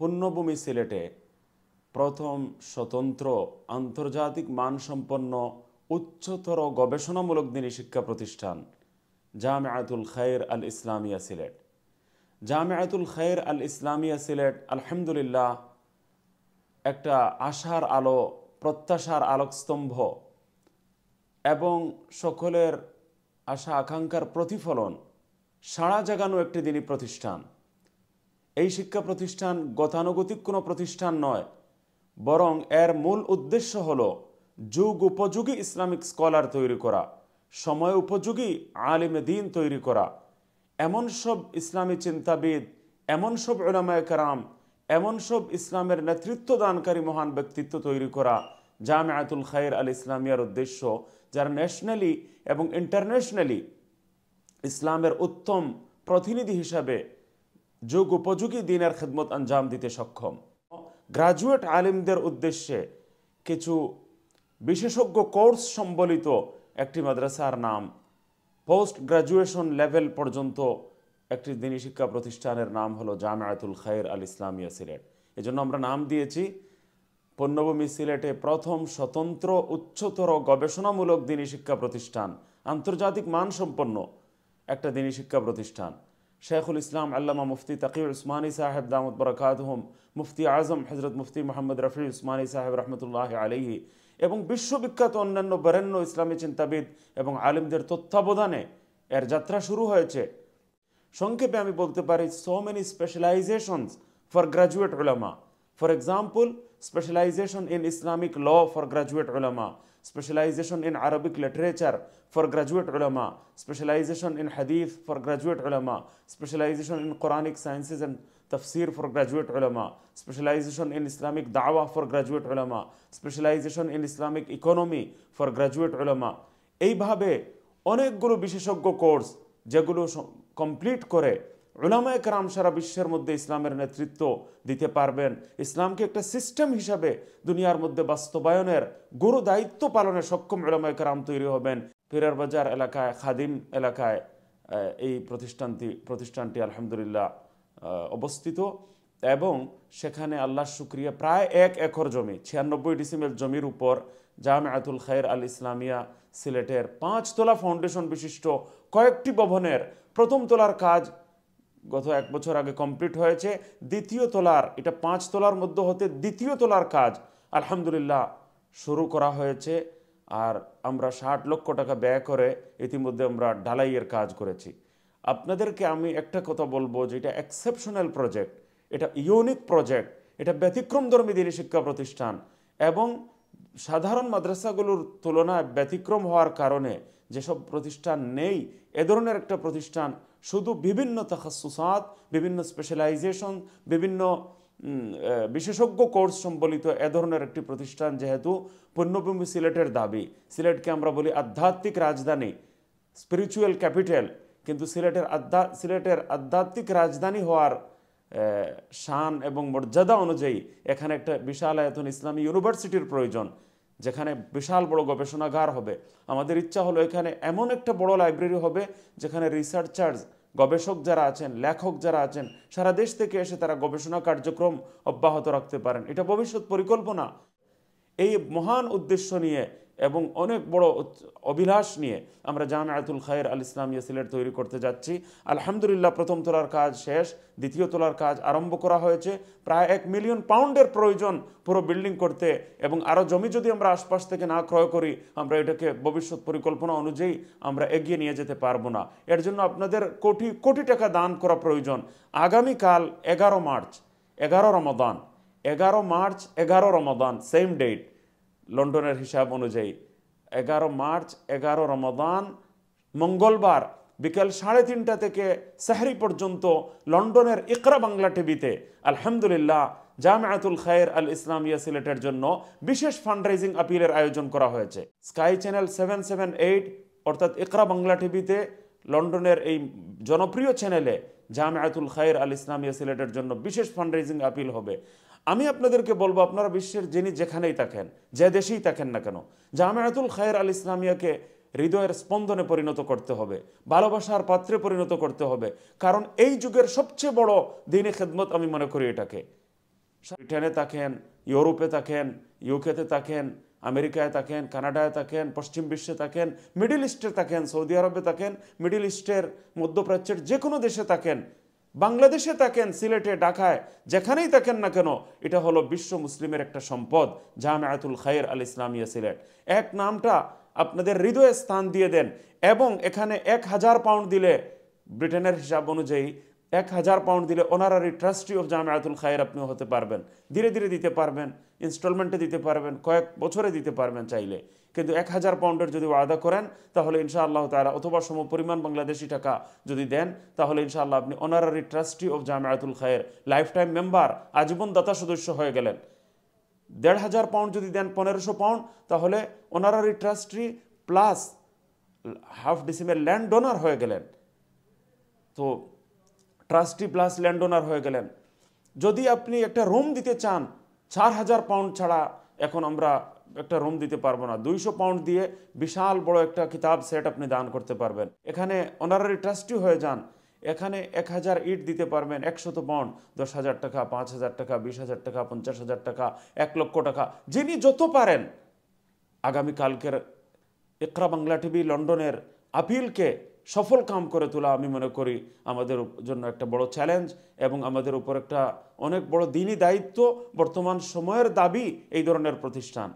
পুণ্যভূমি সিলেটে প্রথম স্বতন্ত্র আন্তর্জাতিক মানসম্পন্ন উচ্চতর গবেষণামূলক দিনী শিক্ষা প্রতিষ্ঠান জামিআতুল খায়র আল ইসলামিয়া সিলেট। জামিআতুল খায়র আল ইসলামিয়া সিলেট আলহামদুলিল্লাহ একটা আশার আলো, প্রত্যাশার আলোকস্তম্ভ এবং সকলের আশা আকাঙ্ক্ষার প্রতিফলন, সাড়া জাগানো একটি দিনী প্রতিষ্ঠান। এই শিক্ষা প্রতিষ্ঠান গতানুগতিক কোনো প্রতিষ্ঠান নয়, বরং এর মূল উদ্দেশ্য হল যুগ উপযোগী ইসলামিক স্কলার তৈরি করা, সময় উপযোগী আলিমে দ্বীন তৈরি করা, এমন সব ইসলামী চিন্তাবিদ, এমন সব উলামায়ে কেরাম, এমন সব ইসলামের নেতৃত্ব দানকারী মহান ব্যক্তিত্ব তৈরি করা জামিআতুল খায়র আল ইসলামিয়ার উদ্দেশ্য, যারা ন্যাশনালি এবং ইন্টারন্যাশনালি ইসলামের উত্তম প্রতিনিধি হিসাবে যুগ উপযোগী দিনের খেদমত আঞ্জাম দিতে সক্ষম। গ্রাজুয়েট আলিমদের উদ্দেশ্যে কিছু বিশেষজ্ঞ কোর্স সম্বলিত একটি মাদ্রাসার নাম, পোস্ট গ্রাজুয়েশন লেভেল পর্যন্ত একটি দিনী শিক্ষা প্রতিষ্ঠানের নাম হলো জামিআতুল খায়র আল ইসলামিয়া সিলেট। এজন্য আমরা নাম দিয়েছি পুণ্যভূমি সিলেটে প্রথম স্বতন্ত্র উচ্চতর গবেষণামূলক দিনী শিক্ষা প্রতিষ্ঠান, আন্তর্জাতিক মানসম্পন্ন একটা দিনী শিক্ষা প্রতিষ্ঠান। শেখুল ইসলাম আল্লামা মুফতি তাকি উসমানী সাহেব দামত বরকাতহুম, মুফতি আজম হজরত মুফতি মোহাম্মদ রফি উসমানী সাহেব রহমতুল্লাহ আলাইহি এবং বিশ্ববিখ্যাত অন্যান্য বরেণ্য ইসলামী চিন্তাবিদ এবং আলিমদের তত্ত্বাবধানে এর যাত্রা শুরু হয়েছে। সংক্ষেপে আমি বলতে পারি, so many specializations for graduate উলামা। For example, specialization in Islamic law for graduate ulama, specialization in Arabic literature for graduate ulama, specialization in hadith for graduate ulama, specialization in Quranic sciences and tafsir for graduate ulama, specialization in Islamic da'wah for graduate ulama, specialization in Islamic economy for graduate ulama। এইভাবে অনেকগুলো বিশেষজ্ঞ course যেগুলো complete করে উলামায়ে কেরাম সারা বিশ্বের মধ্যে ইসলামের নেতৃত্ব দিতে পারবেন, ইসলামকে একটা সিস্টেম হিসাবে দুনিয়ার মধ্যে বাস্তবায়নের গুরু দায়িত্ব পালনে সক্ষম উলামায়ে কেরাম তৈরি হবেন। পীরের বাজার এলাকায়, খাদিম এলাকায় এই প্রতিষ্ঠানটি আলহামদুলিল্লাহ অবস্থিত এবং সেখানে আল্লাহর শুকরিয়া প্রায় 1 একর জমি, 96 ডিসিমেল জমির উপর জামিআতুল খায়র আল ইসলামিয়া সিলেটের 5 তলা ফাউন্ডেশন বিশিষ্ট কয়েকটি ভবনের প্রথম তলার কাজ গত 1 বছর আগে কমপ্লিট হয়েছে। দ্বিতীয় তলার, এটা 5 তলার মধ্যে হতে দ্বিতীয় তলার কাজ আলহামদুলিল্লাহ শুরু করা হয়েছে। আর আমরা 60 লক্ষ টাকা ব্যয় করে ইতিমধ্যে আমরা ঢালাইয়ের কাজ করেছি। আপনাদেরকে আমি একটা কথা বলবো যে এটা এক্সেপশনাল প্রজেক্ট, এটা ইউনিক প্রজেক্ট, এটা ব্যতিক্রমধর্মী দিনী শিক্ষা প্রতিষ্ঠান এবং সাধারণ মাদ্রাসাগুলোর তুলনায় ব্যতিক্রম হওয়ার কারণে যেসব প্রতিষ্ঠান নেই, এ ধরনের একটা প্রতিষ্ঠান শুধু বিভিন্ন তাখাসুসাত, বিভিন্ন স্পেশালাইজেশন, বিভিন্ন বিশেষজ্ঞ কোর্স সম্বলিত এ ধরনের একটি প্রতিষ্ঠান। যেহেতু পুণ্যভূমি সিলেটের দাবি, সিলেটকে আমরা বলি আধ্যাত্মিক রাজধানী, স্পিরিচুয়াল ক্যাপিটাল, কিন্তু সিলেটের আধ্যাত্মিক রাজধানী হওয়ার শান এবং মর্যাদা অনুযায়ী এখানে একটা বিশাল আয়তন ইসলামী ইউনিভার্সিটির প্রয়োজন, যেখানে বিশাল বড় গবেষণাগার হবে। আমাদের ইচ্ছা হলো এখানে এমন একটা বড় লাইব্রেরি হবে যেখানে রিসার্চার্স, গবেষক যারা আছেন, লেখক যারা আছেন, সারা দেশ থেকে এসে তারা গবেষণা কার্যক্রম অব্যাহত রাখতে পারেন। এটা ভবিষ্যৎ পরিকল্পনা। এই মহান উদ্দেশ্য নিয়ে এবং অনেক বড় অভিলাষ নিয়ে আমরা জামিআতুল খায়র আল ইসলামিয়া সিলেট তৈরি করতে যাচ্ছি। আলহামদুলিল্লাহ প্রথম তলার কাজ শেষ, দ্বিতীয় তলার কাজ আরম্ভ করা হয়েছে। প্রায় 1 মিলিয়ন পাউন্ডের প্রয়োজন পুরো বিল্ডিং করতে এবং আরও জমি যদি আমরা আশপাশ থেকে না ক্রয় করি, আমরা এটাকে ভবিষ্যৎ পরিকল্পনা অনুযায়ী আমরা এগিয়ে নিয়ে যেতে পারবো না। এর জন্য আপনাদের কোটি কোটি টাকা দান করা প্রয়োজন। আগামীকাল 11 মার্চ, 11 রমাদান, সেম ডেট লন্ডনের হিসাব অনুযায়ী 11 মার্চ 11 রমাদান মঙ্গলবার বিকেল 3:30 থেকে সাহরি পর্যন্ত লন্ডনের ইকরা বাংলা টিভিতে আলহামদুলিল্লাহ জামিআতুল খায়র আল ইসলামিয়া সিলেটের জন্য বিশেষ ফান্ডরাইজিং আপিলের আয়োজন করা হয়েছে। স্কাই চ্যানেল 778 অর্থাৎ ইকরা বাংলা টিভিতে লন্ডনের এই জনপ্রিয় চ্যানেলে জামিআতুল খায়র আল ইসলামিয়া সিলেটের জন্য বিশেষ ফান্ডরাইজিং আপিল হবে। আমি আপনাদেরকে বলবো, আপনারা বিশ্বের যিনি যেখানেই থাকেন, যে দেশেই থাকেন না কেন, জামিআতুল খায়র আল ইসলামিয়াকে হৃদয়ের স্পন্দনে পরিণত করতে হবে, ভালোবাসার পাত্রে পরিণত করতে হবে। কারণ এই যুগের সবচেয়ে বড় দ্বীনি খেদমত আমি মনে করি এটাকে। ব্রিটেনে থাকেন, ইউরোপে থাকেন, ইউকেতে থাকেন, আমেরিকায় থাকেন, কানাডায় থাকেন, পশ্চিম বিশ্বে থাকেন, মিডল ইস্টে থাকেন, সৌদি আরবে থাকেন, মিডল ইস্টের মধ্যপ্রাচ্যের যে কোনো দেশে থাকেন, বাংলাদেশে থাকেন, সিলেটে, ঢাকায়, যেখানেই থাকেন না কেন, এটা হলো বিশ্ব মুসলিমের একটা সম্পদ, জামিয়াতুল খায়ের আল ইসলামিয়া সিলেট। এক নামটা আপনাদের হৃদয়ে স্থান দিয়ে দেন, এবং এখানে 1000 পাউন্ড দিলে, ব্রিটেনের হিসাব অনুযায়ী 1000 পাউন্ড দিলে অনারারি ট্রাস্টি অফ জামিয়াতুল খায়ের আপনি হতে পারবেন। ধীরে ধীরে দিতে পারবেন, ইনস্টলমেন্টে দিতে পারবেন, কয়েক বছরে দিতে পারবেন চাইলে। কিন্তু 1000 পাউন্ডের যদি ওয়াদা করেন তাহলে ইনশাআল্লাহ তাআলা, অথবা সমপরিমাণ বাংলাদেশি টাকা যদি দেন, তাহলে ইনশাআল্লাহ আপনি honorary trustee of Jamiatul Khair, lifetime member, আজীবন দাতা সদস্য হয়ে গেলেন। 1500 পাউন্ড যদি দেন, 1500 পাউন্ড, তাহলে অনারারি ট্রাস্টি প্লাস হাফ ডিসিমের ল্যান্ড ডোনার হয়ে গেলেন। তো ট্রাস্টি প্লাস ল্যান্ড ওনার হয়ে গেলেন। যদি আপনি একটা রুম দিতে চান, 4000 পাউন্ড ছাড়া এখন আমরা একটা রুম দিতে পারবো না। 200 পাউন্ড দিয়ে বিশাল বড় একটা কিতাব সেট আপনি দান করতে পারবেন। এখানে অনারারি ট্রাস্টি হয়ে যান, এখানে 1000 ইট দিতে পারবেন, 100 পাউন্ড, 10,000 টাকা, 5,000 টাকা, 20,000 টাকা, 50,000 টাকা, 1 লক্ষ টাকা, যিনি যত পারেন। আগামীকালকের ইকরা বাংলা টিভি লন্ডনের আপিলকে সফল কাম করে তোলা আমি মনে করি আমাদের জন্য একটা বড় চ্যালেঞ্জ, এবং আমাদের উপর একটা অনেক বড় দিনী দায়িত্ব, বর্তমান সময়ের দাবি এই ধরনের প্রতিষ্ঠান।